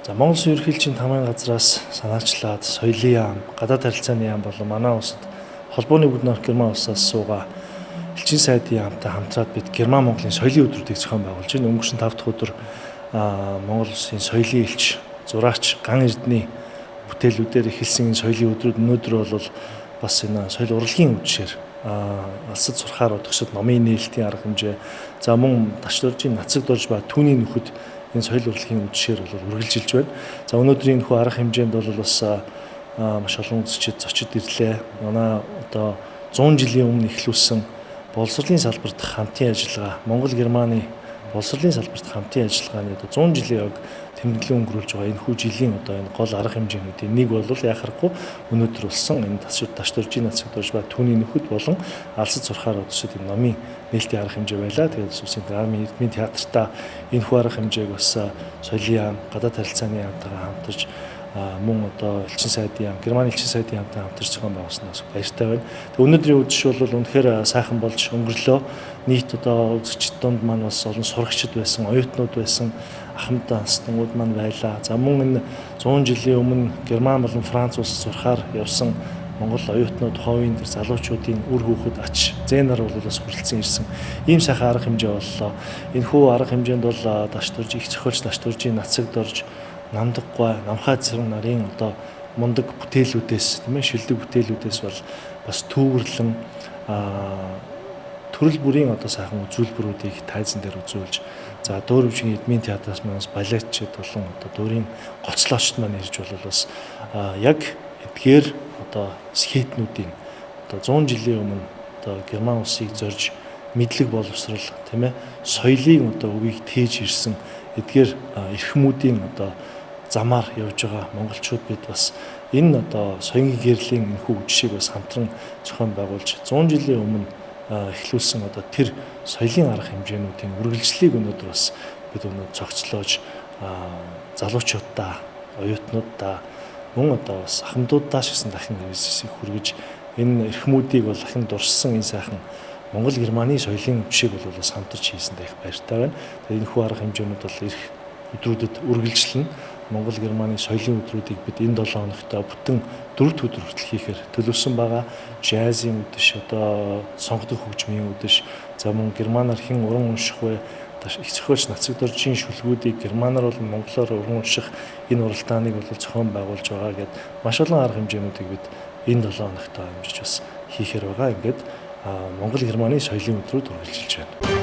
За Монгол Улсын ерөнхийлөгчийн тамгын газраас санаачлаад соёлын яам, гадаад харилцааны яам болон манай улсад холбооны бүгд норх Герман улсаас суугаа элчин сайдын яамтай хамтраад бид Герман Монголын соёлын өдрүүдийг зохион байгуулж байна. Өнгөрсөн 5 дахь өдөр Монгол Улсын соёлын элч, зураач Ган Эрдэнэ бүтээлүүдээр эхэлсэн энэ соёлын өдрүүд өнөөдөр бол бас энэ соёл урлагийн үдшээр алсад сурахаар удагшид номын нээлтийн арга хэмжээ, за мөн Ташдоржийн Нацаг дорж ба түүний нөхөд энэ соёл урлагийн үдшээр бол үргэлжилж байна. За өнөөдрийн энэхүү арга хэмжээнд бол бас маш олон үзэгчид зочид ирлээ. Манай одоо 100 жилийн өмнө эхлүүлсэн боловсролын салбарт хамтын ажиллагаа, Монгол Германы боловсролын салбарт хамтын ажиллагааны одоо 100 жилийн ог тэмдэглэн өнгөрүүлж байгаа энэхүү жилийн одоо энэ гол арга хэмжээнүүдийн нэг бол яхахгүй өнөөдөр болсон энэ Ташдоржийн Нацаг дорж ба түүний нөхөд болон алсад сурахаар удагшид энэ номын нээлтийн арга хэмжээ байлаа. Тэгээд Улсын Армийн Эрдмийн театртаа энэхүү арга хэмжээг бас соёлын яам, гадаад харилцааны яамтайгаа хамтарч мөн одоо элчин сайдын яам, Германы элчин сайдын яамтай хамтарч зохион байгуулснаас баяртай байна. Тэгээд өнөөдрийн үдшил бол үнэхээр сайхан болж өнгөрлөө. Нийт одоо үзэгчд донд маань бас олон сурагчид байсан, оюутнууд байсан, ахмад данстангууд маань байлаа. За мөн энэ 100 жилийн өмнө Герман болон Франц улсад сурахаар явсан Монгол оюутнууд, ховын дээр залуучуудын үр хүүхэд ач зээнаар бол бас хүрэлцэн ирсэн. Ийм сайхан арга хэмжээ боллоо. Энэхүү арга хэмжээнд бол Ташдорж их зохиолч Ташдоржийн Нацаг дорж намдаггүй намхай зэрэг нарын одоо мундаг бүтээлүүдээс тийм ээ шилдэг бүтээлүүдээс бол бас төвөрлөн төрөл бүрийн одоо сайхан үзүүлбэрүүдийг тайзан дээр үзүүлж, за Дөөрөвжгийн Эдмийн театраас манаас балетчид болон одоо дуурийн гоцлоочд маань ирж бол бас яг эдгээр одоо скетнүүдийн одоо 100 жилийн өмнө одоо Герман улсыг зорж мэдлэг боловсрал тийм ээ соёлын одоо өвийг тээж ирсэн эдгээр эрхмүүдийн одоо замаар явж байгаа монголчууд бид бас энэ одоо соёлын гэрлийн энэхүү үдшийг бас хамтран зохион байгуулж 100 жилийн өмнө эхлүүлсэн одоо тэр соёлын арга хэмжээнүүдийн үргэлжлэлийг өнөөдөр бас бид өнөөдөр цогцлоож залуучуудаа, оюутнуудаа мөн одоо бас ахмадуудаа шигсэн дахин хэрэгсийг хүргэж энэ эрхмүүдийг бол дахин дурссан энэ сайхан Монгол Германы соёлын үдшийг бол бас хамтарч хийсэндээ их баяртай байна. Тэгээд энэхүү арга хэмжээнүүд бол эх өдрүүдэд үргэлжлэн Монгол Германы соёлын өдрүүдийг бид энэ 7 хоногт бүтэн 4 өдөр хүртэл хийхээр төлөвлөсөн байгаа. Жазийн үдэш, одоо сонгодог хөгжмийн үдэш, за мөн германаар хэн уран унших вэ? Их зохиолч Нацаг доржийн шүлгүүдийг германаар болон монголоор уран унших энэ уралдааныг бол зохион байгуулж байгаа гэдээ маш олон арга хэмжээнүүдийг бид энэ 7 хоногт амжиж бас хийхээр байгаа. Ингээд Монгол Германы соёлын өдрүүд үргэлжилж байна.